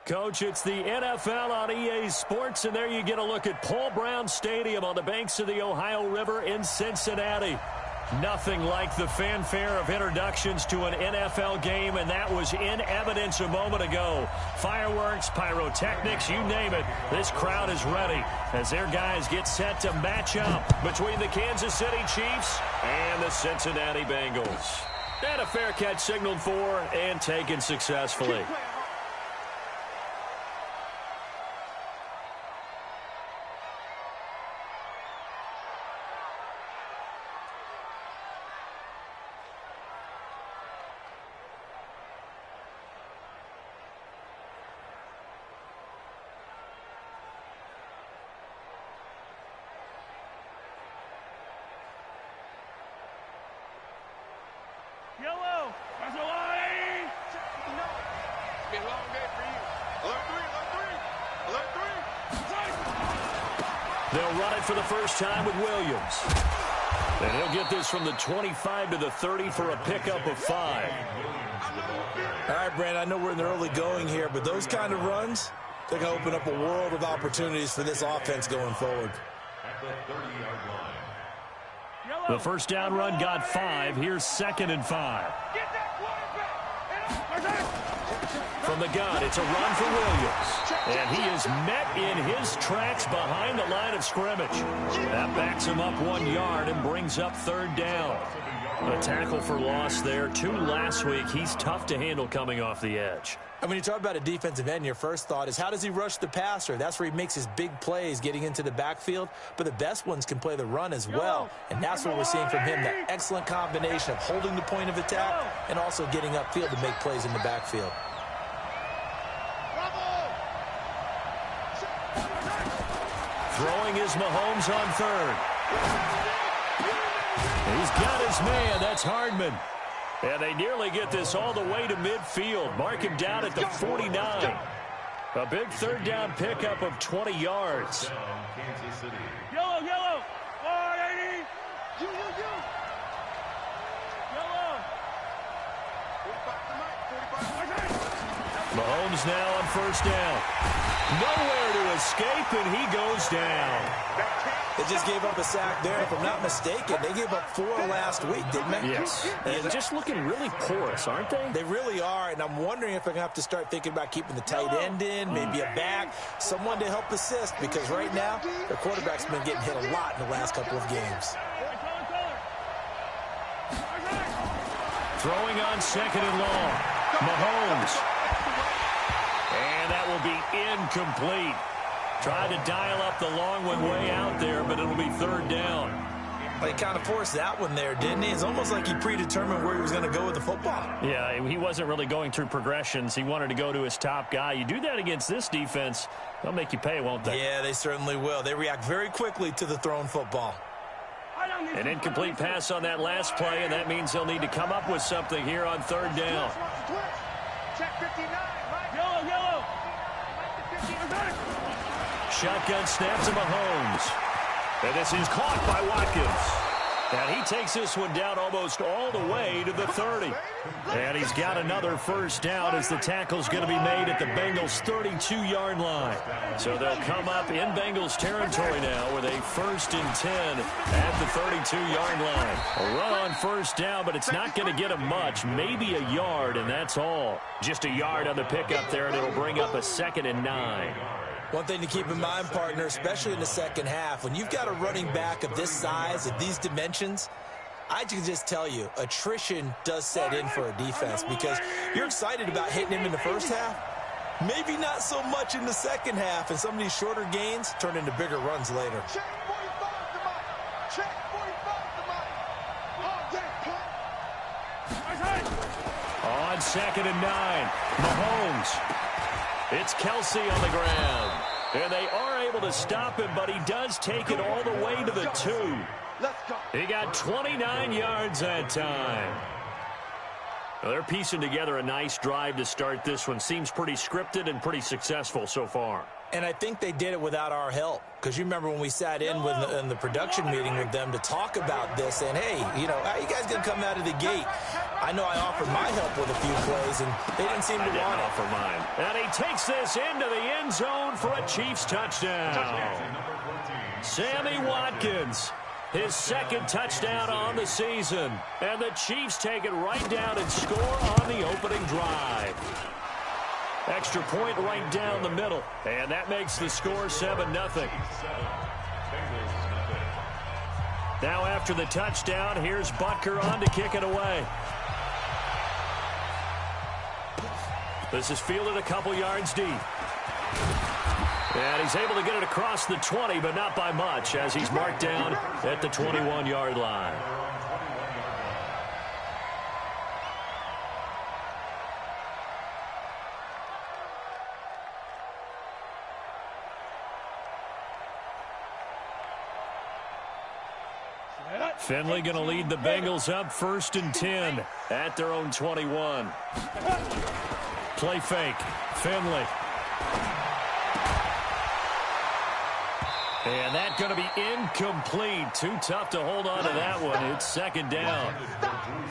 Coach, it's the NFL on EA Sports, and there you get a look at Paul Brown Stadium on the banks of the Ohio River in Cincinnati. Nothing like the fanfare of introductions to an NFL game, and that was in evidence a moment ago. Fireworks, pyrotechnics, you name it. This crowd is ready as their guys get set to match up between the Kansas City Chiefs and the Cincinnati Bengals. And a fair catch signaled for and taken successfully. Yellow. That's a line. Be a long day for you. Alert three. They'll run it for the first time with Williams. And he'll get this from the 25 to the 30 for a pickup of 5. All right, Brandon, I know we're in the early going here, but those kind of runs, they're going to open up a world of opportunities for this offense going forward. The first down run got 5. Here's 2nd and 5. From the gun, it's a run for Williams. And he is met in his tracks behind the line of scrimmage. That backs him up 1 yard and brings up 3rd down. A tackle for loss there. 2 last week. He's tough to handle coming off the edge. And when you talk about a defensive end, your first thought is, how does he rush the passer? That's where he makes his big plays, getting into the backfield. But the best ones can play the run as well. And that's what we're seeing from him, that excellent combination of holding the point of attack and also getting upfield to make plays in the backfield. Throwing is Mahomes on 3rd. He's got his man. That's Hardman. And they nearly get this all the way to midfield. Mark him down at the 49. A big 3rd down pickup of 20 yards. Yellow. 180. Yellow. Mahomes now on 1st down. Nowhere to escape, and he goes down. They just gave up a sack there. If I'm not mistaken, they gave up 4 last week, didn't they? Yes. And just looking really porous, aren't they? They really are, and I'm wondering if they're going to have to start thinking about keeping the tight end in, maybe a back, someone to help assist, because right now, their quarterback's been getting hit a lot in the last couple of games. Throwing on 2nd and long. Mahomes. And that will be incomplete. Tried to dial up the long one way out there, but it'll be 3rd down. Well, he kind of forced that one there, didn't he? It's almost like he predetermined where he was going to go with the football. Yeah, he wasn't really going through progressions. He wanted to go to his top guy. You do that against this defense, they'll make you pay, won't they? Yeah, they certainly will. They react very quickly to the thrown football. An incomplete pass on that last play, and that means they'll need to come up with something here on 3rd down. Check 59. Yellow. Shotgun snap to Mahomes. And this is caught by Watkins. And he takes this one down almost all the way to the 30. And he's got another 1st down as the tackle's going to be made at the Bengals' 32-yard line. So they'll come up in Bengals territory now with a 1st and 10 at the 32-yard line. A run on 1st down, but it's not going to get him much. Maybe a yard, and that's all. Just a yard on the pickup there, and it'll bring up a 2nd and 9. One thing to keep in mind, partner, especially in the second half, when you've got a running back of this size, of these dimensions, I can just tell you, attrition does set in for a defense because you're excited about hitting him in the first half, maybe not so much in the second half, and some of these shorter gains turn into bigger runs later. Check 45 to Mike. Check 45 to Mike. On 2nd and 9, Mahomes. It's Kelsey on the ground. And they are able to stop him, but he does take it all the way to the 2. He got 29 yards that time. Well, they're piecing together a nice drive to start this one. Seems pretty scripted and pretty successful so far. And I think they did it without our help. Because you remember when we sat in the production meeting with them to talk about this, and hey, you know, how you guys going to come out of the gate? I know I offered my help with a few plays, and they didn't seem to want it. Offer mine. And he takes this into the end zone for a Chiefs touchdown. Sammy Watkins, his second touchdown on the season. And the Chiefs take it right down and score on the opening drive. Extra point right down the middle. And that makes the score 7-0. Now after the touchdown, here's Butker on to kick it away. This is fielded a couple yards deep. And he's able to get it across the 20, but not by much, as he's marked down at the 21-yard line. Finley going to lead the Bengals up 1st and 10 at their own 21. Play fake. Finley. And that's going to be incomplete. Too tough to hold on to that one. It's 2nd down.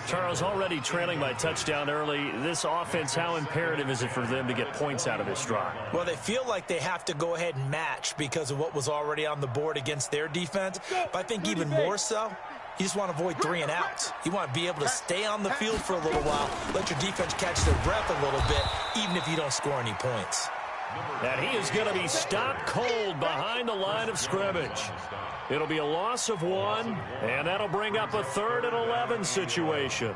Charles, already trailing by touchdown early. This offense, how imperative is it for them to get points out of this drive? Well, they feel like they have to go ahead and match because of what was already on the board against their defense. But I think even more so, you just want to avoid 3 and outs. You want to be able to stay on the field for a little while, let your defense catch their breath a little bit, even if you don't score any points. And he is going to be stopped cold behind the line of scrimmage. It'll be a loss of 1, and that'll bring up a 3rd and 11 situation.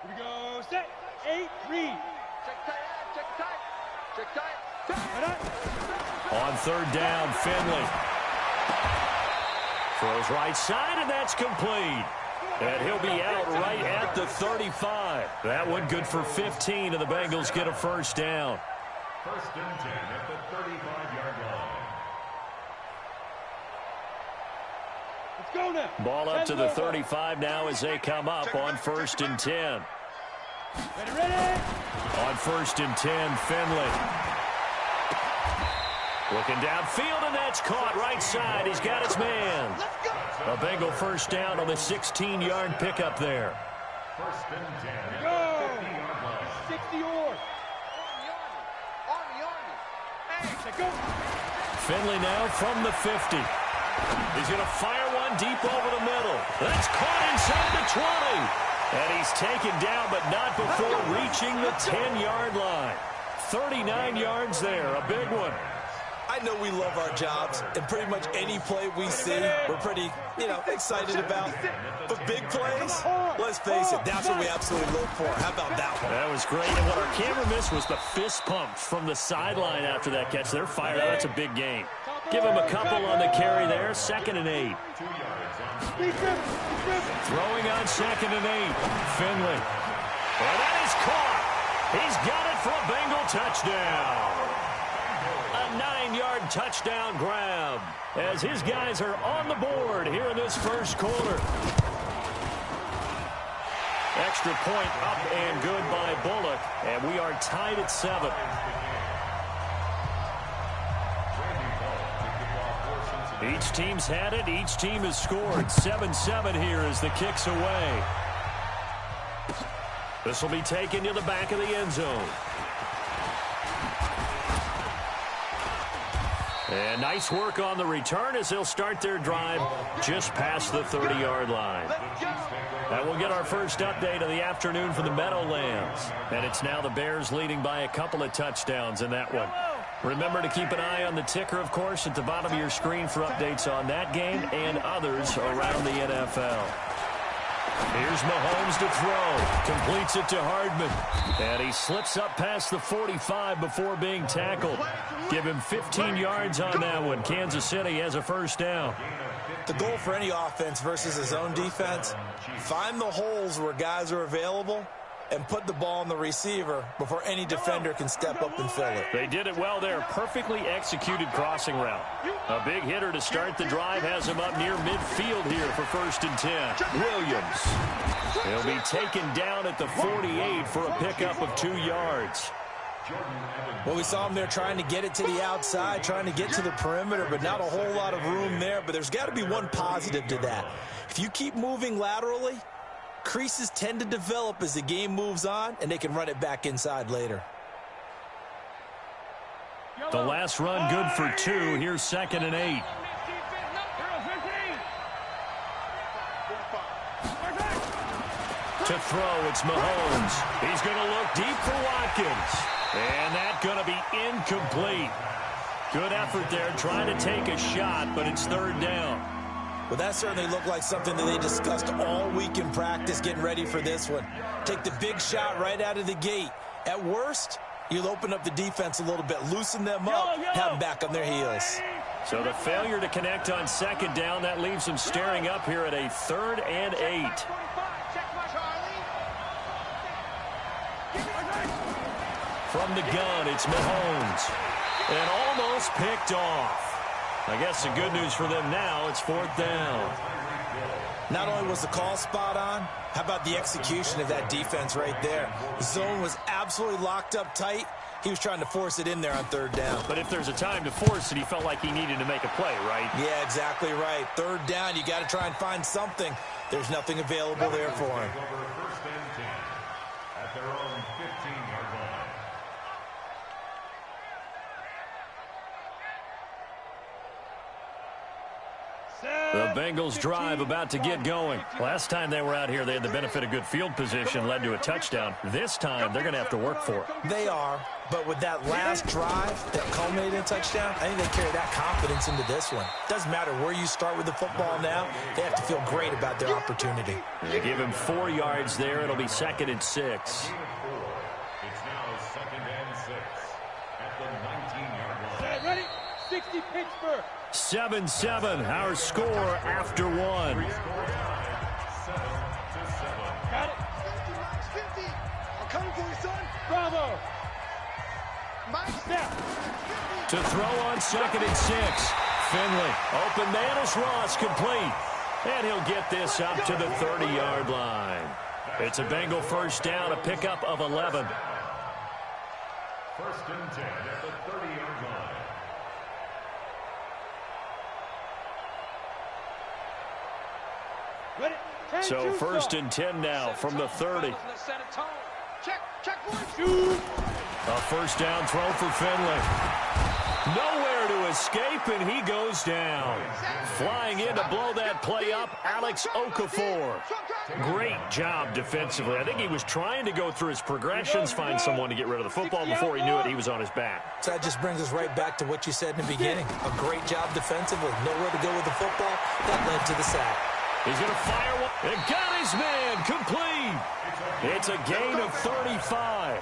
Here we go. Set. 8, read. Check tight. Check tight. On 3rd down, Finley. Throws right side, and that's complete. And he'll be out right at the 35. That one good for 15, and the Bengals get a 1st down. 1st and 10 at the 35-yard line. Let's go now. Ball up to the 35 now as they come up on 1st and 10. Ready. On 1st and 10, Finley. Looking downfield, and that's caught right side. He's got his man. A Bengal 1st down on the 16-yard pickup there. 1st and 10 Go. at the 50-yard line. 60 yard. Hey, go. Finley now from the 50. He's going to fire one deep over the middle. That's caught inside the 20. And he's taken down, but not before reaching the 10-yard line. 39 yards there, a big one. I know we love our jobs, and pretty much any play we see, we're pretty, excited about. But big plays, let's face it, that's what we absolutely live for. How about that one? That was great, and what our camera missed was the fist pump from the sideline after that catch. They're fired. That's a big game. Give him a couple on the carry there, 2nd and 8. Throwing on 2nd and 8, Finley. And that is caught. He's got it for a Bengal touchdown. A 9-yard touchdown grab as his guys are on the board here in this 1st quarter. Extra point up and good by Bullock, and we are tied at 7. Each team's had it. Each team has scored. 7-7 here as the kick's away. This will be taken to the back of the end zone. And nice work on the return as they'll start their drive just past the 30-yard line. And we'll get our first update of the afternoon from the Meadowlands. And it's now the Bears leading by a couple of touchdowns in that one. Remember to keep an eye on the ticker, of course, at the bottom of your screen for updates on that game and others around the NFL. Here's Mahomes to throw. Completes it to Hardman. And he slips up past the 45 before being tackled. Give him 15 yards on that one. Kansas City has a 1st down. The goal for any offense versus his own defense, find the holes where guys are available and put the ball on the receiver before any defender can step up and fill it. They did it well there. Perfectly executed crossing route. A big hitter to start the drive has him up near midfield here for 1st and 10. Williams. He'll be taken down at the 48 for a pickup of 2 yards. Well, we saw him there trying to get it to the outside, trying to get to the perimeter, but not a whole lot of room there. But there's got to be one positive to that. If you keep moving laterally, creases tend to develop as the game moves on, and they can run it back inside later. The last run good for 2. Here's 2nd and 8. To throw, it's Mahomes. He's going to look deep for Watkins. And that's going to be incomplete. Good effort there trying to take a shot, but it's 3rd down. Well, that certainly looked like something that they discussed all week in practice getting ready for this one. Take the big shot right out of the gate. At worst, you'll open up the defense a little bit, loosen them up, have them back on their heels. So the failure to connect on 2nd down, that leaves them staring up here at a 3rd and 8. From the gun, it's Mahomes. And almost picked off. I guess the good news for them now, it's 4th down. Not only was the call spot on, how about the execution of that defense right there? The zone was absolutely locked up tight. He was trying to force it in there on 3rd down. But if there's a time to force it, he felt like he needed to make a play, right? Yeah, exactly right. 3rd down, you got to try and find something. There's nothing available there for him. First and 10 at their own 15-yard line. The Bengals drive about to get going. Last time they were out here, they had the benefit of good field position, led to a touchdown. This time, they're going to have to work for it. They are, but with that last drive that culminated in a touchdown, I think they carry that confidence into this one. Doesn't matter where you start with the football now, they have to feel great about their opportunity. They give him 4 yards there. It'll be 2nd and 6. It's now 2nd and 6 at the 19-yard line. Ready? 60 Pittsburgh. 7-7, our score after 1. Got it. 50. I'm coming for you, son. Bravo. Mike, Step. To throw on 2nd and 6. Finley, open man is Ross, complete. And he'll get this up to the 30-yard line. It's a Bengal 1st down, a pickup of 11. 1st and 10 at the 30-yard line. Ready? So 1st and 10 now from the 30. check, Shoot. A 1st down throw for Finley. Nowhere to escape, and he goes down. Flying in to blow that play up, Alex Okafor. Great job defensively. I think he was trying to go through his progressions, find someone to get rid of the football. Before he knew it, he was on his back. So that just brings us right back to what you said in the beginning. A great job defensively. Nowhere to go with the football. That led to the sack. He's going to fire one. And got his man complete. It's a gain of 35.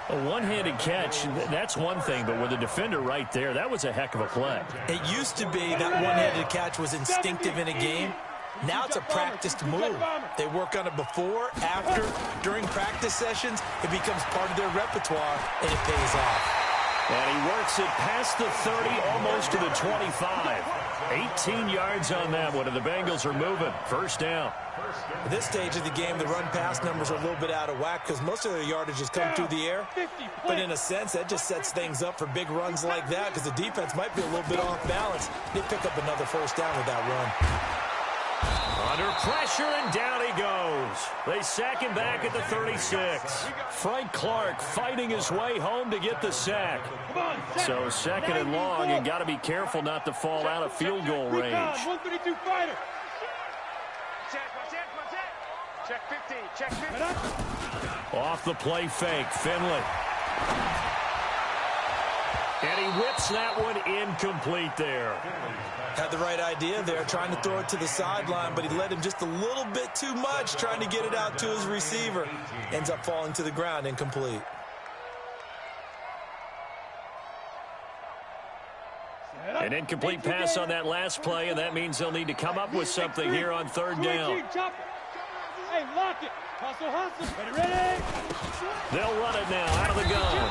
A one-handed catch, that's one thing, but with a defender right there, that was a heck of a play. It used to be that one-handed catch was instinctive in a game. Now it's a practiced move. They work on it before, after, during practice sessions. It becomes part of their repertoire, and it pays off. And he works it past the 30, almost to the 25. 18 yards on that one, and the Bengals are moving. 1st down. At this stage of the game, the run-pass numbers are a little bit out of whack because most of their yardage has come through the air. But in a sense, that just sets things up for big runs like that because the defense might be a little bit off balance. They pick up another 1st down with that run. Under pressure, and down he goes. They sack him back at the 36. Frank Clark fighting his way home to get the sack. So 2nd and long, you got to be careful not to fall out of field goal range. 132 fighter. Check 15, check 15. Off the play fake, Finley. And he whips that one incomplete there. Had the right idea there, trying to throw it to the sideline, but he led him just a little bit too much, trying to get it out to his receiver. Ends up falling to the ground, incomplete. An incomplete pass on that last play, and that means they'll need to come up with something here on 3rd down. Hey, lock it. Hustle. Ready? They'll run it now out of the gun.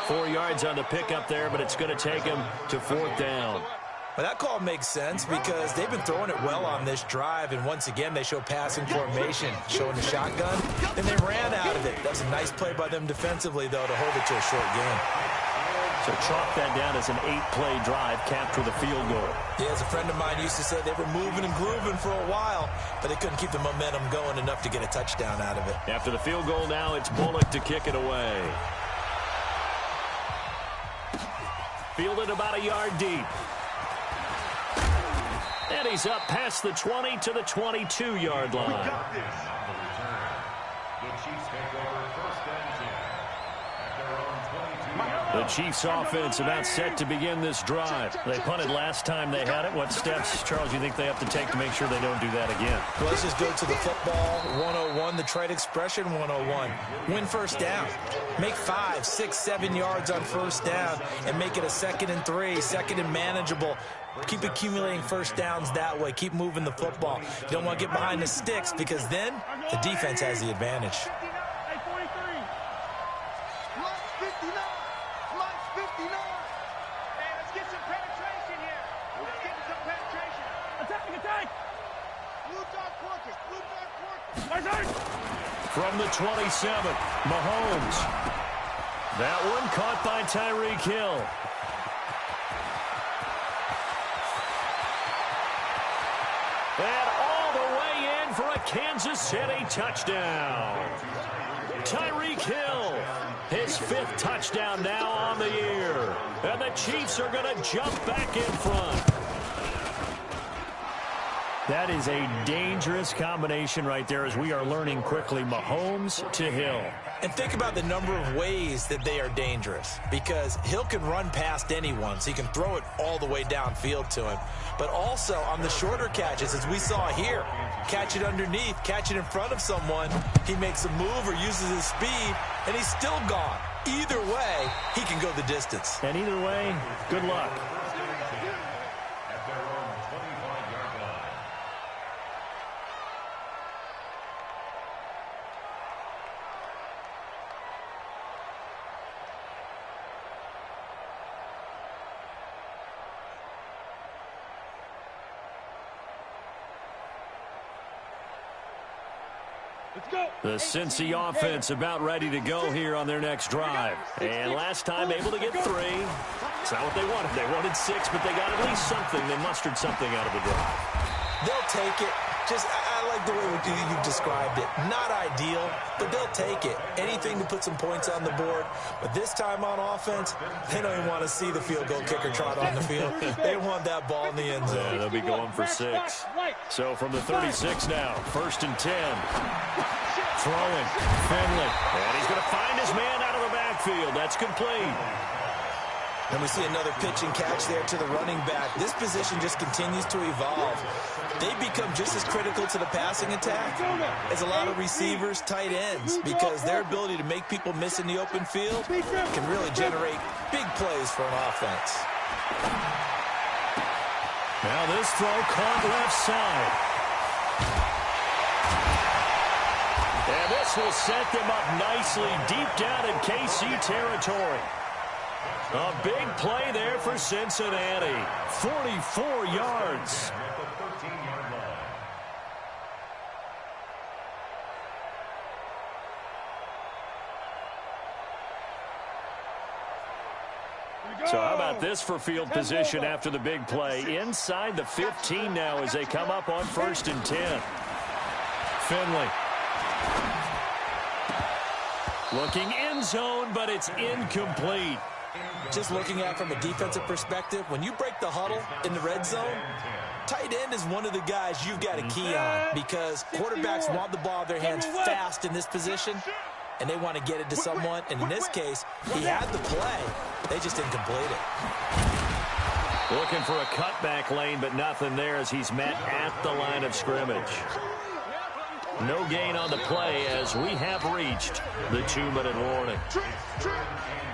4 yards on the pickup there, but it's going to take him to 4th down. Well, that call makes sense because they've been throwing it well on this drive, and once again, they show passing formation, showing the shotgun, and they ran out of it. That was a nice play by them defensively, though, to hold it to a short game. So chalk that down as an 8-play drive capped with a field goal. Yeah, as a friend of mine used to say, they were moving and grooving for a while, but they couldn't keep the momentum going enough to get a touchdown out of it. After the field goal now, it's Bullock to kick it away. Fielded about a yard deep. And he's up past the 20 to the 22-yard line. The Chiefs take over first and 10 at their own 22-yard. The Chiefs offense about set to begin this drive. They punted last time they had it. What steps, Charles, you think they have to take to make sure they don't do that again? Well, let's just go to the football 101, the trade expression 101. Win first down. Make 5, 6, 7 yards on first down and make it a 2nd and 3, 2nd and manageable. Keep accumulating first downs that way. Keep moving the football. You don't want to get behind the sticks because then the defense has the advantage. Hey, 43. Plus 59. Plus 59. Hey, let's get some penetration here. Let's get some penetration. Attack. Blue dot Quarkus. Blue dot Quarkus. Right side. From the 27, Mahomes. That one caught by Tyreek Hill. And all the way in for a Kansas City touchdown. Tyreek Hill, his 5th touchdown now on the year. And the Chiefs are going to jump back in front. That is a dangerous combination right there as we are learning quickly. Mahomes to Hill. And think about the number of ways that they are dangerous because Hill can run past anyone, so he can throw it all the way downfield to him. But also on the shorter catches, as we saw here, catch it underneath, catch it in front of someone, he makes a move or uses his speed, and he's still gone. Either way, he can go the distance. And either way, good luck. At their own 25-yard line. Let's go. The Cincy offense about ready to go here on their next drive. And last time able to get 3. It's not what they wanted. They wanted 6, but they got at least something. They mustered something out of the drive. They'll take it. I like the way you've described it. Not ideal, but they'll take it. Anything to put some points on the board. But this time on offense, they don't even want to see the field goal kicker trot on the field. They want that ball in the end zone. Yeah, they'll be going for 6. So from the 36 now, 1st and 10. Throwing, Finley. And he's going to find his man out of the backfield. That's complete. And we see another pitch and catch there to the running back. This position just continues to evolve. They become just as critical to the passing attack as a lot of receivers, tight ends, because their ability to make people miss in the open field can really generate big plays for an offense. Now this throw caught left side. And this will set them up nicely deep down in KC territory. A big play there for Cincinnati. 44 yards. At the 13-yard line. So how about this for field position after the big play? Inside the 15 now as they come up on 1st and 10. Finley. Looking end zone, but it's incomplete. Just looking at it from a defensive perspective, when you break the huddle in the red zone, tight end is one of the guys you've got to key on because quarterbacks want the ball in their hands fast in this position, and they want to get it to someone. And in this case, he had the play. They just didn't complete it. Looking for a cutback lane, but nothing there as he's met at the line of scrimmage. No gain on the play as we have reached the 2-minute warning.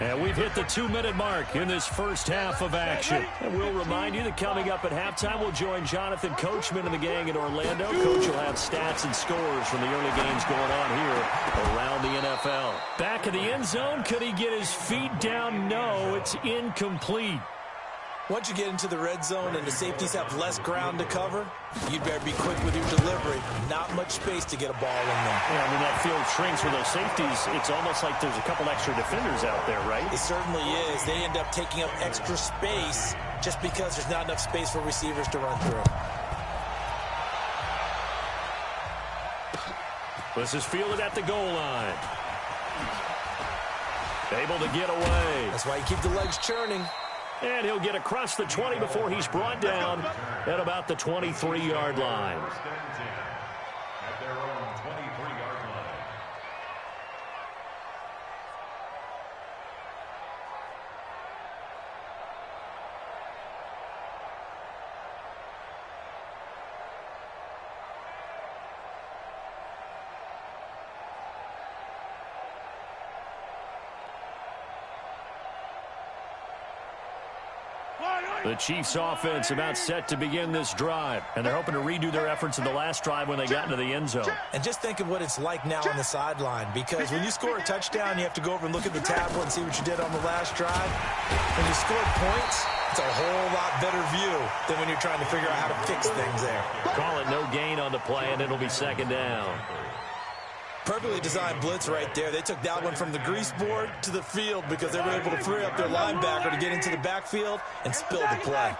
And we've hit the 2-minute mark in this first half of action. And we'll remind you that coming up at halftime, we'll join Jonathan Coachman and the gang in Orlando. Coach will have stats and scores from the early games going on here around the NFL. Back in the end zone, could he get his feet down? No, it's incomplete. Once you get into the red zone and the safeties have less ground to cover, you'd better be quick with your delivery. Not much space to get a ball in there. Yeah, when that field shrinks with those safeties, it's almost like there's a couple extra defenders out there, right? It certainly is. They end up taking up extra space just because there's not enough space for receivers to run through. This is fielded at the goal line. Able to get away. That's why you keep the legs churning. And he'll get across the 20 before he's brought down at about the 23-yard line. At their own 23-yard line. The Chiefs offense about set to begin this drive, and they're hoping to redo their efforts in the last drive when they got into the end zone. And just think of what it's like now on the sideline, because when you score a touchdown, you have to go over and look at the tablet and see what you did on the last drive. When you score points, it's a whole lot better view than when you're trying to figure out how to fix things there. Call it no gain on the play, and it'll be second down. Perfectly designed blitz right there. They took that one from the grease board to the field because they were able to free up their linebacker to get into the backfield and spill the play.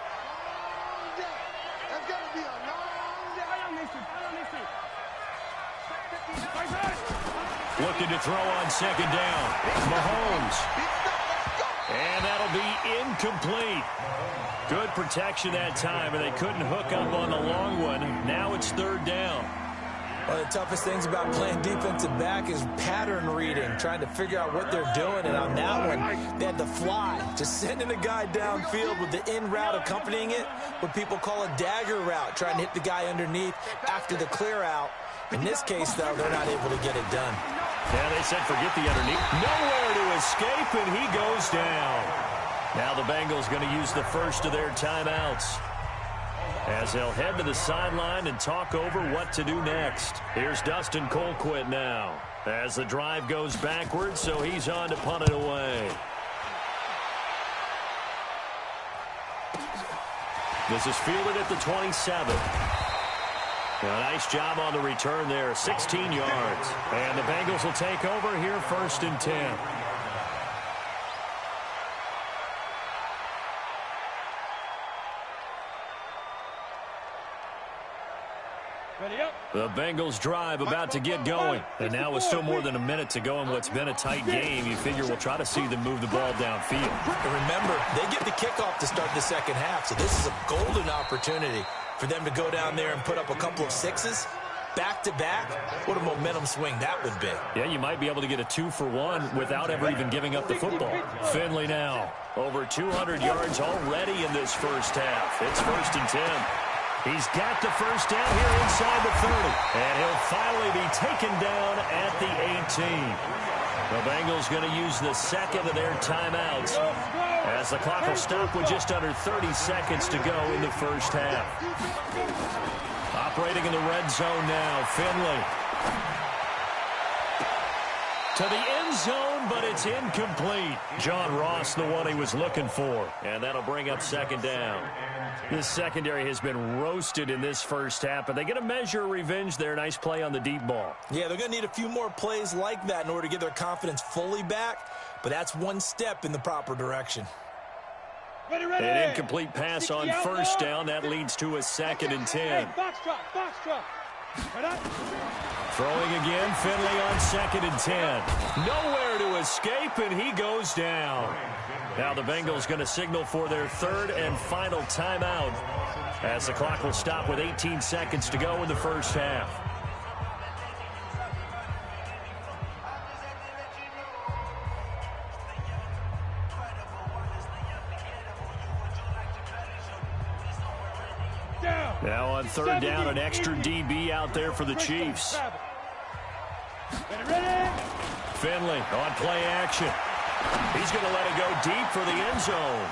Looking to throw on second down. Mahomes. And that'll be incomplete. Good protection that time, and they couldn't hook up on the long one. Now it's third down. One of the toughest things about playing defensive back is pattern reading, trying to figure out what they're doing. And on that one, they had to fly, just sending a guy downfield with the in route accompanying it, what people call a dagger route, trying to hit the guy underneath after the clear out. In this case, though, they're not able to get it done. Yeah, they said forget the underneath. Nowhere to escape, and he goes down. Now the Bengals going to use the first of their timeouts, as they'll head to the sideline and talk over what to do next. Here's Dustin Colquitt now, as the drive goes backwards, so he's on to punt it away. This is fielded at the 27. A nice job on the return there, 16 yards. And the Bengals will take over here, 1st and 10. The Bengals drive about to get going. And now with still more than a minute to go in what's been a tight game, you figure we'll try to see them move the ball downfield. And remember, they get the kickoff to start the second half, so this is a golden opportunity for them to go down there and put up a couple of sixes back-to-back. What a momentum swing that would be. Yeah, you might be able to get a 2-for-1 without ever even giving up the football. Finley now, over 200 yards already in this first half. It's 1st and 10. He's got the first down here inside the 30. And he'll finally be taken down at the 18. The Bengals going to use the second of their timeouts, as the clock will stop with just under 30 seconds to go in the first half. Operating in the red zone now, Finley. To the end zone, but it's incomplete. John Ross, the one he was looking for. And that'll bring up second down. This secondary has been roasted in this first half, but they get a measure of revenge there. Nice play on the deep ball. Yeah, they're going to need a few more plays like that in order to get their confidence fully back, but that's one step in the proper direction. An incomplete pass on first down. That leads to a 2nd and 10. Throwing again, Finley on 2nd and 10. Nowhere to escape, and he goes down. Now the Bengals going to signal for their 3rd and final timeout, as the clock will stop with 18 seconds to go in the first half. Now on 3rd down, an extra DB out there for the Chiefs. Finley on play action. He's going to let it go deep for the end zone.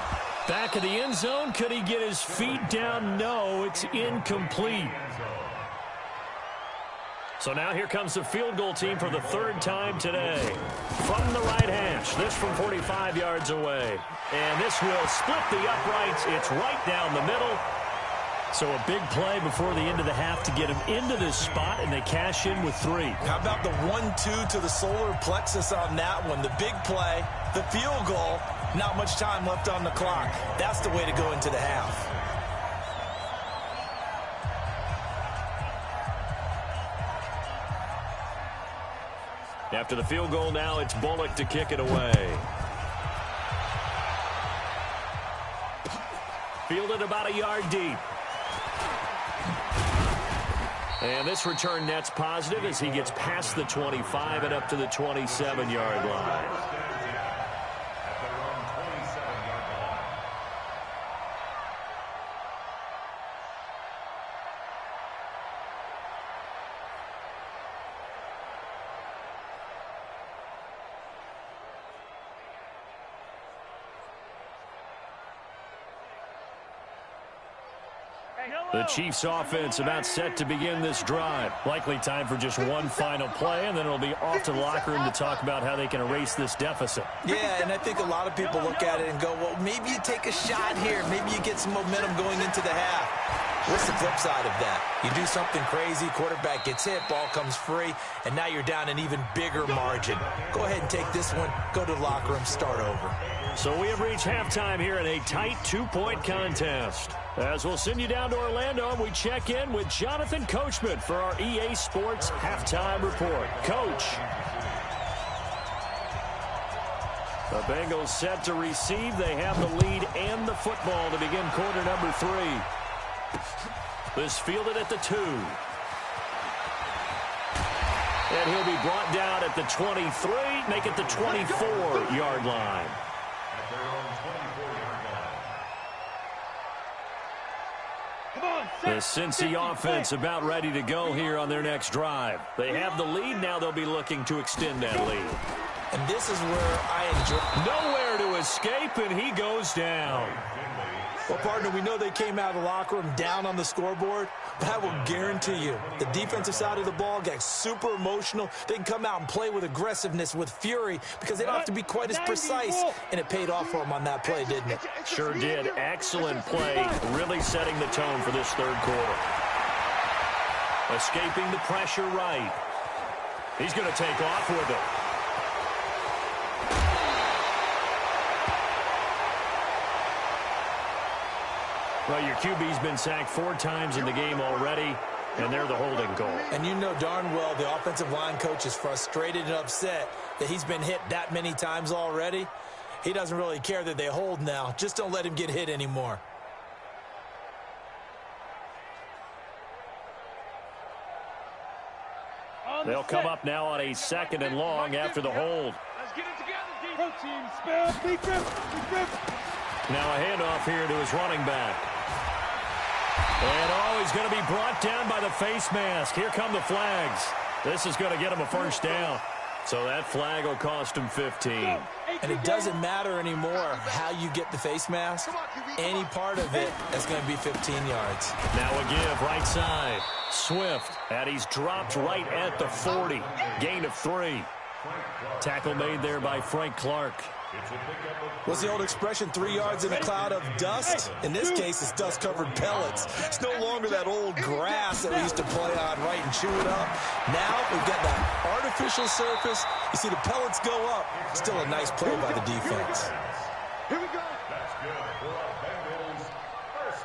Back of the end zone. Could he get his feet down? No, it's incomplete. So now here comes the field goal team for the third time today. From the right hash, this from 45 yards away. And this will split the uprights. It's right down the middle. So a big play before the end of the half to get him into this spot, and they cash in with 3. How about the 1-2 to the solar plexus on that one? The big play, the field goal, not much time left on the clock. That's the way to go into the half. After the field goal now, it's Bullock to kick it away. Fielded about a yard deep. And this return net's positive as he gets past the 25 and up to the 27-yard line. The Chiefs offense about set to begin this drive. Likely time for just one final play, and then it'll be off to the locker room to talk about how they can erase this deficit. Yeah, and I think a lot of people look at it and go, well, maybe you take a shot here. Maybe you get some momentum going into the half. What's the flip side of that? You do something crazy, quarterback gets hit, ball comes free, and now you're down an even bigger margin. Go ahead and take this one, go to the locker room, start over. So we have reached halftime here in a tight 2-point contest. As we'll send you down to Orlando, and we check in with Jonathan Coachman for our EA Sports Halftime Report. Coach. The Bengals set to receive. They have the lead and the football to begin quarter number 3. This fielded at the 2. And he'll be brought down at the 23, make it the 24-yard line. The Cincy offense about ready to go here on their next drive. They have the lead. Now they'll be looking to extend that lead. And this is where I enjoy. Nowhere to escape, and he goes down. Well, partner, we know they came out of the locker room down on the scoreboard, but I will guarantee you the defensive side of the ball got super emotional. They can come out and play with aggressiveness, with fury, because they don't have to be quite as precise, and it paid off for them on that play, didn't it? Sure did. Excellent play, really setting the tone for this third quarter. Escaping the pressure right. He's going to take off with it. Well, your QB's been sacked 4 times in the game already, and they're the holding goal. And you know darn well the offensive line coach is frustrated and upset that he's been hit that many times already. He doesn't really care that they hold now. Just don't let him get hit anymore. They'll come up now on a 2nd and long after the hold. Let's get it together, team. Spell, big grip. Now a handoff here to his running back. And he's going to be brought down by the face mask. Here come the flags. This is going to get him a first down. So that flag will cost him 15. And it doesn't matter anymore how you get the face mask. Any part of it, that's going to be 15 yards. Now a give right side. Swift, and he's dropped right at the 40. Gain of 3. Tackle made there by Frank Clark. What's the old expression, 3 yards in a cloud of dust? In this case, it's dust-covered pellets. It's no longer that old grass that we used to play on, right, and chew it up. Now we've got that artificial surface. You see the pellets go up. Still a nice play by the defense. Here we go. That's good for our Bengals. First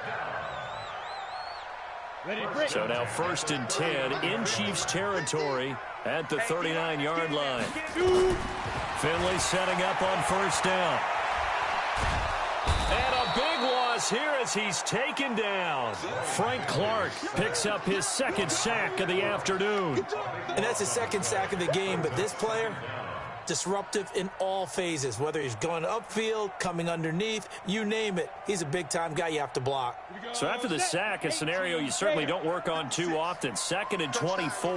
down. So now 1st and 10 in Chiefs territory at the 39-yard line. Finley setting up on 1st down. And a big loss here as he's taken down. Frank Clark picks up his 2nd sack of the afternoon. And that's his 2nd sack of the game, but this player, disruptive in all phases, whether he's going upfield, coming underneath, you name it. He's a big-time guy you have to block. So after the sack, a scenario you certainly don't work on too often. 2nd and 24.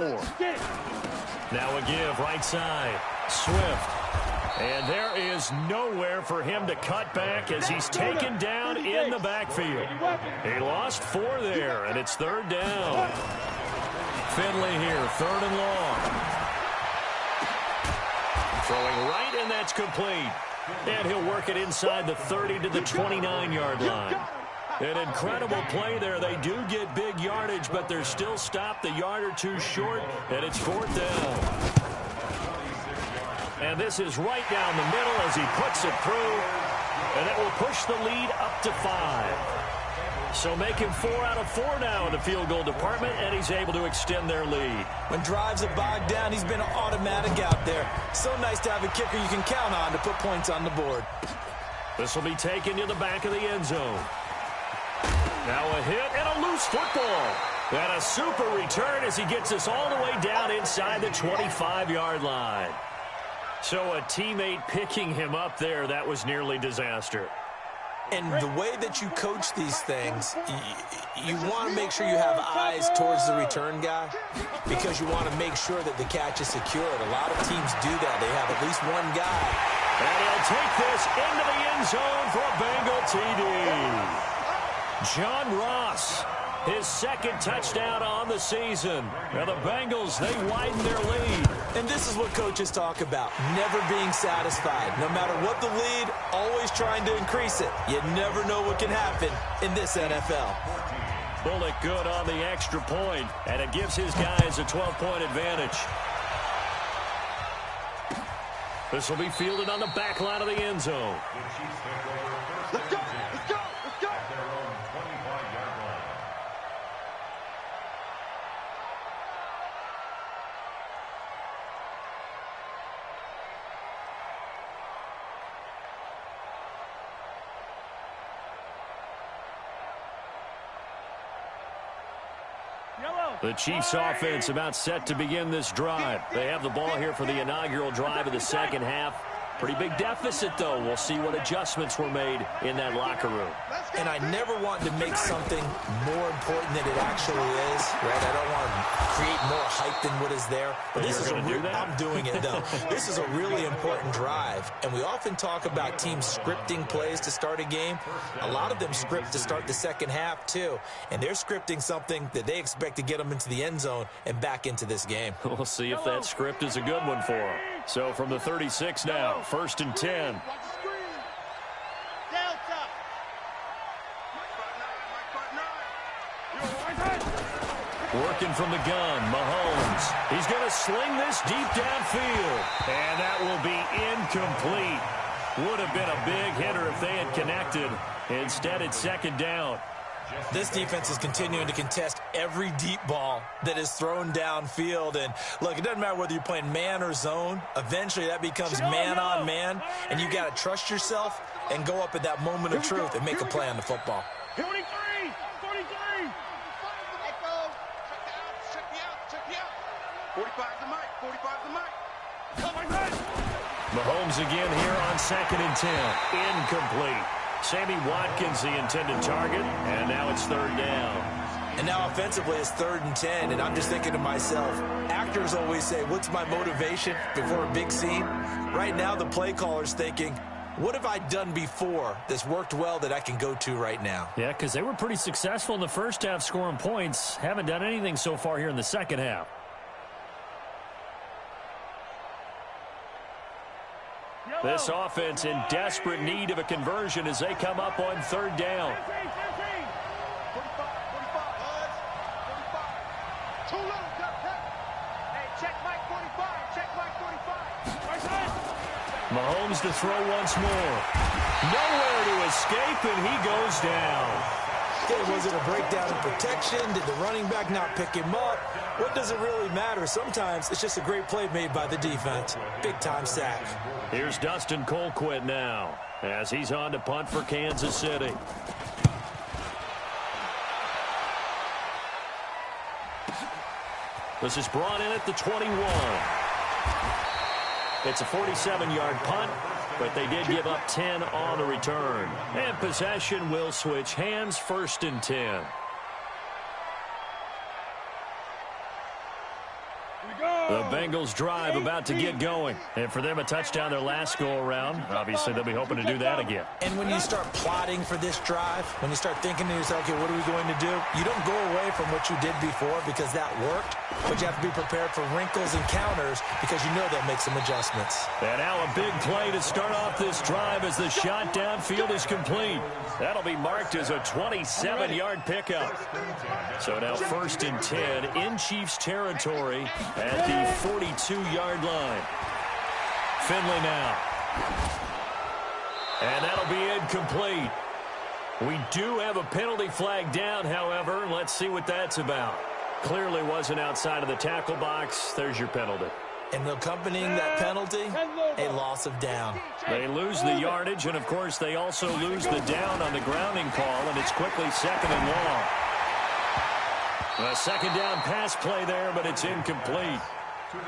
Now a give right side. Swift. And there is nowhere for him to cut back as he's taken down in the backfield. He lost 4 there, and it's 3rd down. Finley here, 3rd and long. Throwing right, and that's complete. And he'll work it inside the 30 to the 29-yard line. An incredible play there. They do get big yardage, but they're still stopped a yard or two short, and it's 4th down. And this is right down the middle as he puts it through, and that will push the lead up to 5. So make him 4 out of 4 now in the field goal department, and he's able to extend their lead. When drives are bogged down, he's been automatic out there. So nice to have a kicker you can count on to put points on the board. This will be taken to the back of the end zone. Now a hit and a loose football. And a super return as he gets us all the way down inside the 25-yard line. So a teammate picking him up there, that was nearly disaster. And the way that you coach these things, you want to make sure you have eyes towards the return guy because you want to make sure that the catch is secured. A lot of teams do that. They have at least one guy. And he'll take this into the end zone for a Bengal TD. John Ross, his 2nd touchdown on the season. Now the Bengals, they widen their lead. And this is what coaches talk about, never being satisfied. No matter what the lead, always trying to increase it. You never know what can happen in this NFL. Bullock good on the extra point, and it gives his guys a 12-point advantage. This will be fielded on the back line of the end zone. Let's go! Let's go! Let's go! At their own 25-yard line. The Chiefs offense about set to begin this drive. They have the ball here for the inaugural drive of the 2nd half. Pretty big deficit, though. We'll see what adjustments were made in that locker room. And I never want to make something more important than it actually is, right? I don't want to create more hype than what is there. But this is I'm doing it, though. This is a really important drive. And we often talk about teams scripting plays to start a game. A lot of them script to start the 2nd half, too. And they're scripting something that they expect to get them into the end zone and back into this game. We'll see if that script is a good one for them. So from the 36 now, 1st and 10. Working from the gun, Mahomes. He's going to sling this deep downfield. And that will be incomplete. Would have been a big hitter if they had connected. Instead, it's 2nd down. This defense is continuing to contest every deep ball that is thrown downfield. And, look, it doesn't matter whether you're playing man or zone. Eventually, that becomes man-on-man. And you got to trust yourself and go up at that moment of truth and make a play on the football. 43! 43! 45's the mic. 45's the mic. Oh, my God! Mahomes again here on 2nd and 10. Incomplete. Sammy Watkins, the intended target, and now it's 3rd down. And now offensively it's 3rd and 10, and I'm just thinking to myself, actors always say, what's my motivation before a big scene? Right now the play caller's thinking, what have I done before that's worked well that I can go to right now? Yeah, because they were pretty successful in the 1st half scoring points. Haven't done anything so far here in the 2nd half. This offense in desperate need of a conversion as they come up on 3rd down. 45, 45, too little, hey, check Mike 45, check Mike 45. Mahomes to throw once more. Nowhere to escape, and he goes down. Was it a breakdown in protection? Did the running back not pick him up? What does it really matter? Sometimes it's just a great play made by the defense. Big-time sack. Here's Dustin Colquitt now as he's on to punt for Kansas City. This is brought in at the 21. It's a 47-yard punt, but they did give up 10 on the return. And possession will switch hands, 1st and 10. Here we go! The Bengals drive about to get going. And for them, a touchdown their last go-around. Obviously, they'll be hoping to do that again. And when you start plotting for this drive, when you start thinking to yourself, okay, what are we going to do? You don't go away from what you did before because that worked, but you have to be prepared for wrinkles and counters because you know they'll make some adjustments. And now a big play to start off this drive as the shot downfield is complete. That'll be marked as a 27-yard pickup. So now 1st and 10 in Chiefs territory at the 42-yard line. Finley now. And that'll be incomplete. We do have a penalty flag down, however. Let's see what that's about. Clearly wasn't outside of the tackle box. There's your penalty. And accompanying that penalty, a loss of down. They lose the yardage, and, of course, they also lose the down on the grounding call, and it's quickly 2nd and long. A 2nd down pass play there, but it's incomplete.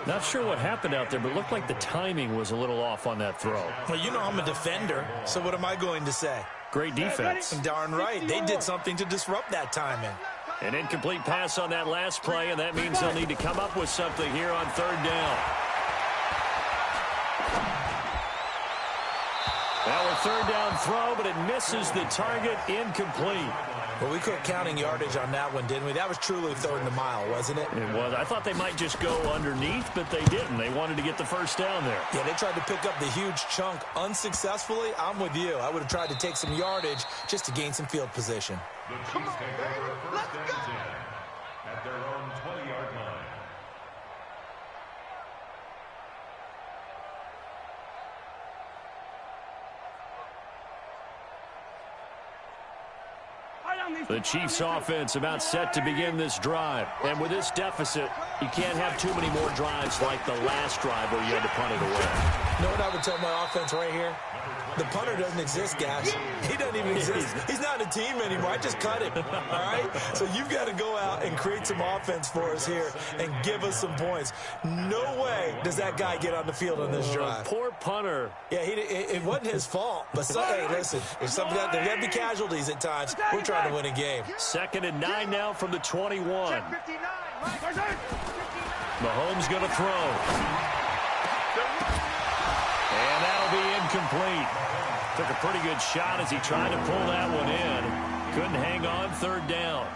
Not sure what happened out there, but it looked like the timing was a little off on that throw. Well, you know I'm a defender, so what am I going to say? Great defense. Darn right. They did something to disrupt that timing. An incomplete pass on that last play, and that means they'll need to come up with something here on 3rd down. Now a 3rd down throw, but it misses the target, incomplete. Well, we quit counting yardage on that one, didn't we? That was truly 3rd and a mile, wasn't it? It was. I thought they might just go underneath, but they didn't. They wanted to get the 1st down there. Yeah, they tried to pick up the huge chunk unsuccessfully. I'm with you. I would have tried to take some yardage just to gain some field position. The Chiefs take over 1st and 10 at their own 20-yard line. The Chiefs offense about set to begin this drive. And with this deficit, you can't have too many more drives like the last drive where you had to punt it away. You know what I would tell my offense right here? The punter doesn't exist, guys. He doesn't even exist. He's not a team anymore. I just cut him, all right? So you've got to go out and create some offense for us here and give us some points. No way does that guy get on the field on this drive. Poor punter. Yeah, it wasn't his fault. But, hey, listen, there's got to be casualties at times. We're trying to win a game. 2nd and 9 now from the 21. Mahomes going to throw. And that'll be incomplete. Took a pretty good shot as he tried to pull that one in. Couldn't hang on 3rd down.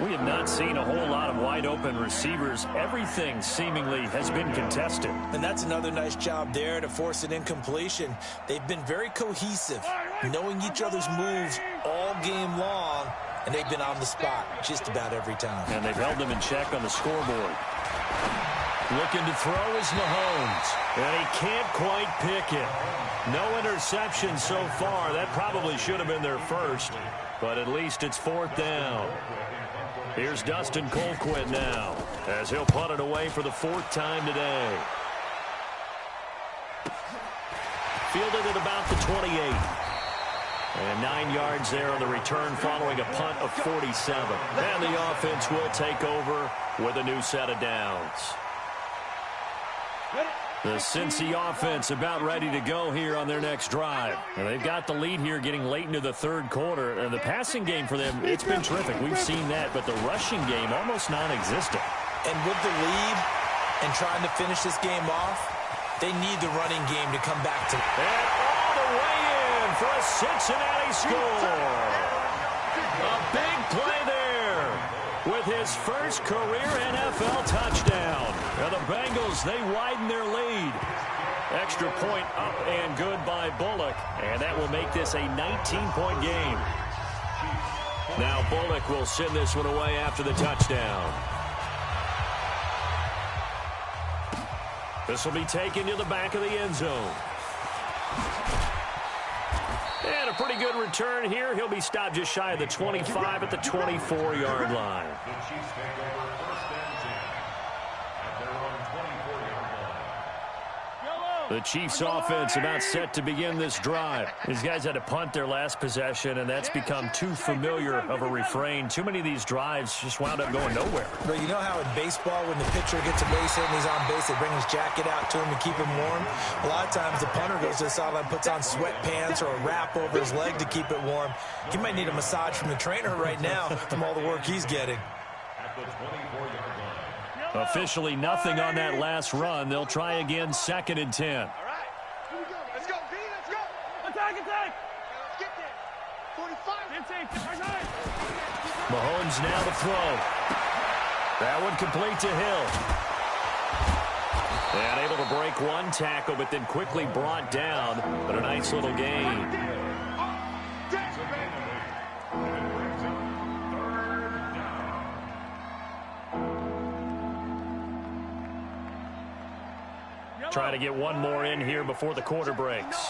We have not seen a whole lot of wide-open receivers. Everything seemingly has been contested. And that's another nice job there to force an incompletion. They've been very cohesive, knowing each other's moves all game long, and they've been on the spot just about every time. And they've held them in check on the scoreboard. Looking to throw is Mahomes, and he can't quite pick it. No interception so far. That probably should have been their first, but at least it's 4th down. Here's Dustin Colquitt now, as he'll punt it away for the 4th time today. Fielded at about the 28. And 9 yards there on the return following a punt of 47. And the offense will take over with a new set of downs. The Cincy offense about ready to go here on their next drive. And they've got the lead here getting late into the 3rd quarter. And the passing game for them, it's been terrific. We've seen that, but the rushing game almost non-existent. And with the lead and trying to finish this game off, they need the running game to come back to. And all the way in for a Cincinnati score. A big play there with his first career NFL touchdown. And the Bengals, they widen their lead. Extra point up and good by Bullock. And that will make this a 19-point game. Now Bullock will send this one away after the touchdown. This will be taken to the back of the end zone. And a pretty good return here. He'll be stopped just shy of the 25 at the 24-yard line. The Chiefs take over 1st and 10 at their own 24-yard line. The Chiefs offense about set to begin this drive. These guys had to punt their last possession, and that's become too familiar of a refrain. Too many of these drives just wound up going nowhere. But you know how in baseball, when the pitcher gets a base hit and he's on base, they bring his jacket out to him to keep him warm? A lot of times the punter goes to the sideline, puts on sweatpants or a wrap over his leg to keep it warm. He might need a massage from the trainer right now from all the work he's getting. At the 24-yard line. Officially nothing on that last run. They'll try again, 2nd and 10. All right. Here we go. Let's go, B. Let's go. Attack, attack. Let's get there. 45. Mahomes now to throw. That one complete to Hill. And able to break one tackle, but then quickly brought down. But a nice little gain. Trying to get one more in here before the quarter breaks.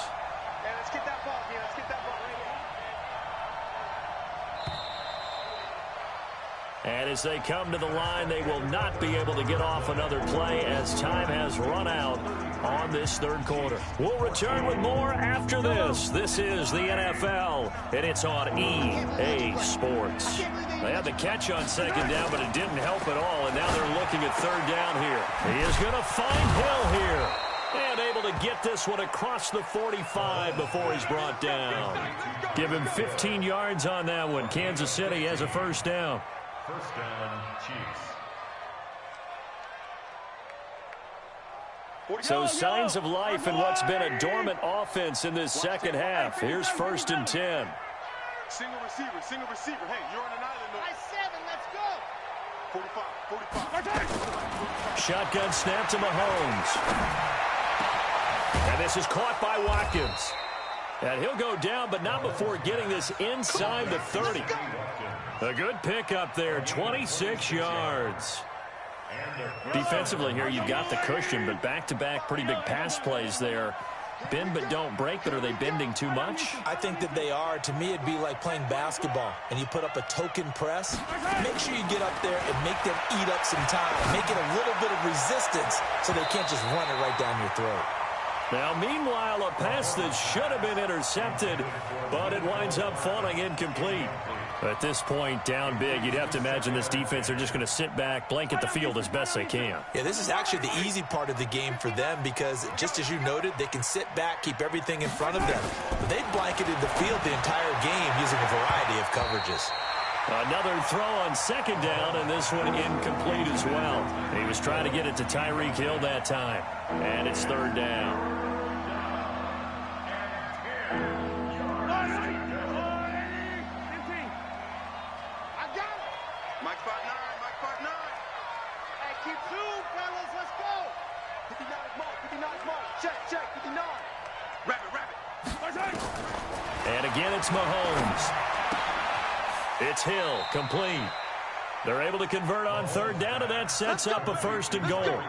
Yeah, let's get that ball, Let's get that ball right here. And as they come to the line, they will not be able to get off another play as time has run out on this 3rd quarter. We'll return with more after this. This is the NFL, and it's on EA Sports. They had the catch on 2nd down, but it didn't help at all, and now they're looking at 3rd down here. He is going to find Hill here. And able to get this one across the 45 before he's brought down. Give him 15 yards on that one. Kansas City has a 1st down. 1st down, Chiefs. So signs of life in what's been a dormant offense in this 2nd half. Here's 1st and 10. Single receiver. Hey, you're on an island. I 7, let's go. 45. Shotgun snap to Mahomes. And this is caught by Watkins. And he'll go down, but not before getting this inside the 30. A good pickup there, 26 yards. Defensively here, you've got the cushion, but back-to-back pretty big pass plays there. Bend but don't break, but are they bending too much? I think that they are. To me, it'd be like playing basketball, and you put up a token press. Make sure you get up there and make them eat up some time. Make it a little bit of resistance so they can't just run it right down your throat. Now, meanwhile, a pass that should have been intercepted, but it winds up falling incomplete. At this point, down big, you'd have to imagine this defense are just going to sit back, blanket the field as best they can. Yeah, this is actually the easy part of the game for them because, just as you noted, they can sit back, keep everything in front of them. But they've blanketed the field the entire game using a variety of coverages. Another throw on 2nd down, and this one incomplete as well. He was trying to get it to Tyreek Hill that time. And it's 3rd down. And again, it's Mahomes. It's Hill, complete. They're able to convert on 3rd down, and that sets up a 1st and goal.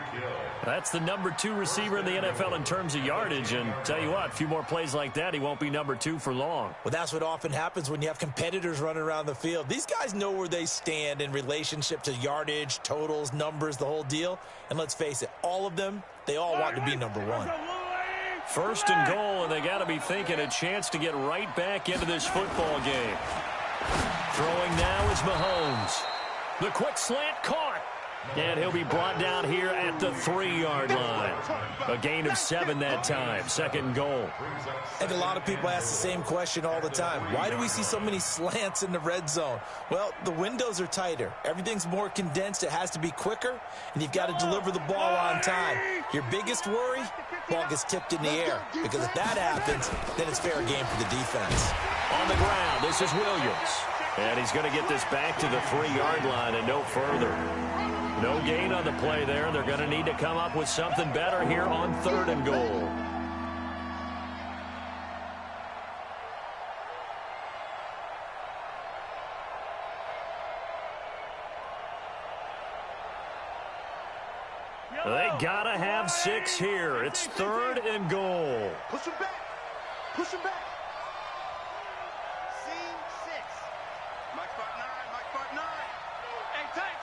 That's the number 2 receiver in the NFL in terms of yardage, and tell you what, a few more plays like that, he won't be number 2 for long. Well, that's what often happens when you have competitors running around the field. These guys know where they stand in relationship to yardage, totals, numbers, the whole deal. And let's face it, all of them, they all want to be number 1. 1st and goal, and they got to be thinking a chance to get right back into this football game. Throwing now is Mahomes. The quick slant caught. And he'll be brought down here at the 3-yard line. A gain of 7 that time. 2nd and goal. And a lot of people ask the same question all the time. Why do we see so many slants in the red zone? Well, the windows are tighter. Everything's more condensed. It has to be quicker. And you've got to deliver the ball on time. Your biggest worry? Ball gets tipped in the air. Because if that happens, then it's fair game for the defense. On the ground, this is Williams. And he's going to get this back to the 3-yard line and no further. No gain on the play there. They're going to need to come up with something better here on 3rd and goal. They got to have 6 here. It's 3rd and goal. Push him back. Push him back. Scene 6. Mike spot 9. Mike spot 9. Hey, tight.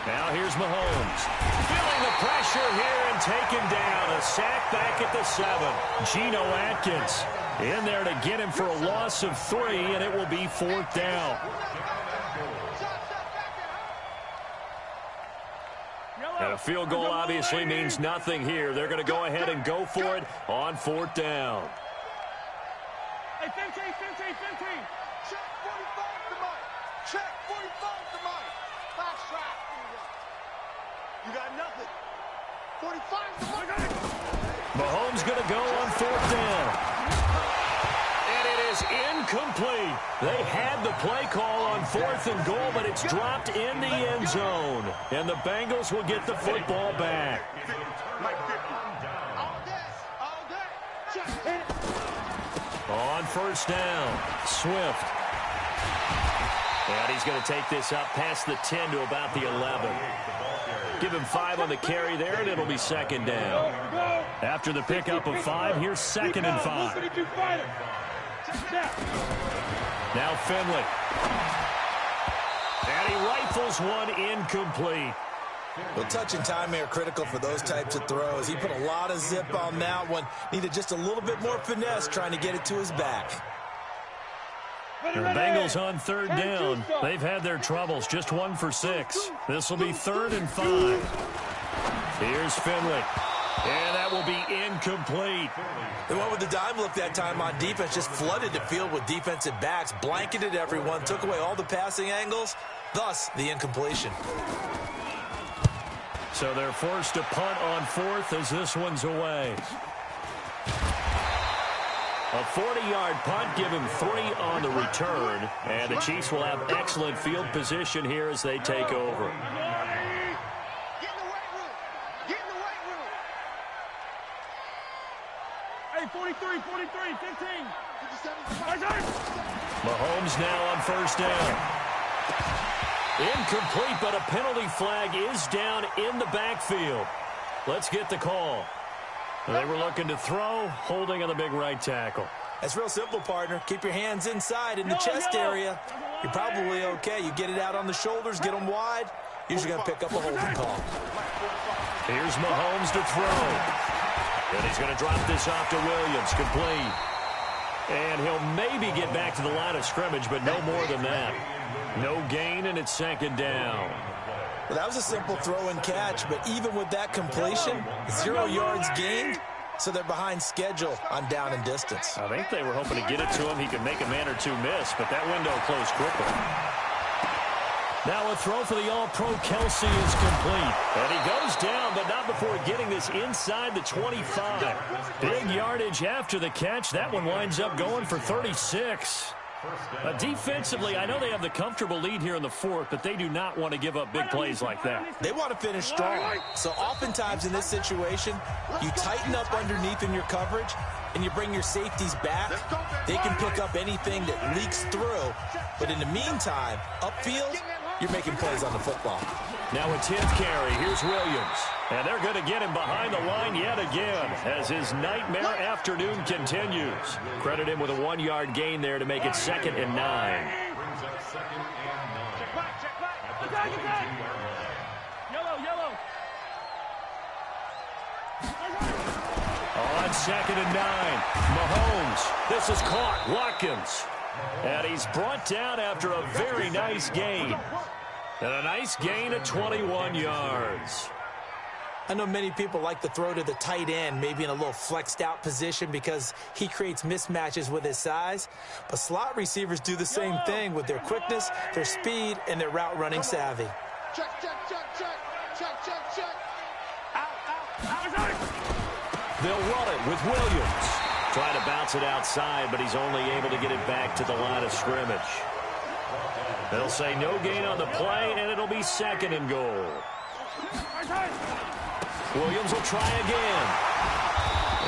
Now here's Mahomes. Feeling the pressure here and taken down. A sack back at the 7. Geno Atkins in there to get him for a loss of 3, and it will be 4th down. And a field goal obviously means nothing here. They're going to go ahead and go for it on 4th down. Hey, 15. Check 45 to Mike. Check 45 to Mike. Last shot. You got nothing. 45 to Mike. Mahomes going to go on 4th down. And it is incomplete. They had the play call on 4th and goal, but it's dropped in the end zone. And the Bengals will get the football back. On 1st down, Swift. And he's going to take this up past the 10 to about the 11. Give him 5 on the carry there, and it'll be 2nd down. After the pickup of 5, here's 2nd and 5. Now Finley. And he rifles one incomplete. Well, touch and time are critical for those types of throws. He put a lot of zip on that one. Needed just a little bit more finesse trying to get it to his back. The Bengals on 3rd down. They've had their troubles. Just 1 for 6. This will be 3rd and 5. Here's Finley. And that will be incomplete. They went with the dime look that time on defense. Just flooded the field with defensive backs. Blanketed everyone. Took away all the passing angles. Thus, the incompletion. So they're forced to punt on 4th as this one's away. A 40-yard punt, give him 3 on the return. And the Chiefs will have excellent field position here as they take over. Get in the weight room. Get in the weight room. Hey, 43, 15. Mahomes now on 1st down. Incomplete, but a penalty flag is down in the backfield. Let's get the call. They were looking to throw, holding on the big right tackle. That's real simple, partner. Keep your hands inside in the chest area. You're probably okay. You get it out on the shoulders, get them wide. Usually going to pick up a holding call. Here's Mahomes to throw. And he's going to drop this off to Williams, complete. And he'll maybe get back to the line of scrimmage, but no more than that. No gain, and it's 2nd down. Well, that was a simple throw and catch, but even with that completion, 0 yards gained, so they're behind schedule on down and distance. I think they were hoping to get it to him. He could make a man or two miss, but that window closed quickly. Now a throw for the All-Pro Kelsey is complete. And he goes down, but not before getting this inside the 25. Big yardage after the catch. That one winds up going for 36. Defensively, I know they have the comfortable lead here in the 4th, but they do not want to give up big plays like that. They want to finish strong. So oftentimes in this situation, you tighten up underneath in your coverage, and you bring your safeties back. They can pick up anything that leaks through. But in the meantime, upfield, you're making plays on the football. Now a 10th carry. Here's Williams. And they're going to get him behind the line yet again as his nightmare afternoon continues. Credit him with a 1-yard gain there to make it 2nd and 9. Brings up 2nd and 9. Get back. Yellow. On 2nd and 9, Mahomes. This is caught. Watkins. And he's brought down after a very nice gain. And a nice gain of 21 yards. I know many people like to throw to the tight end, maybe in a little flexed out position because he creates mismatches with his size. But slot receivers do the same thing with their quickness, their speed, and their route running savvy. Check. Out. They'll run it with Williams. Trying to bounce it outside, but he's only able to get it back to the line of scrimmage. They'll say no gain on the play, and it'll be 2nd and goal. Williams will try again.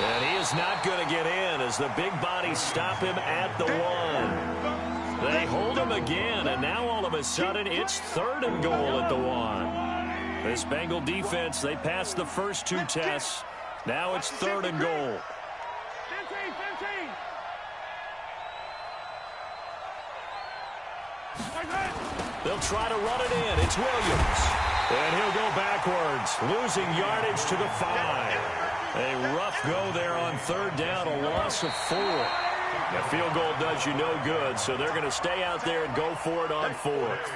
And he is not going to get in as the big bodies stop him at the 1. They hold him again, and now all of a sudden it's 3rd and goal at the 1. This Bengal defense, they passed the first 2 tests. Now it's 3rd and goal. 15. They'll try to run it in. It's Williams. And he'll go backwards, losing yardage to the 5. A rough go there on 3rd down, a loss of 4. A field goal does you no good, so they're going to stay out there and go for it on 4th.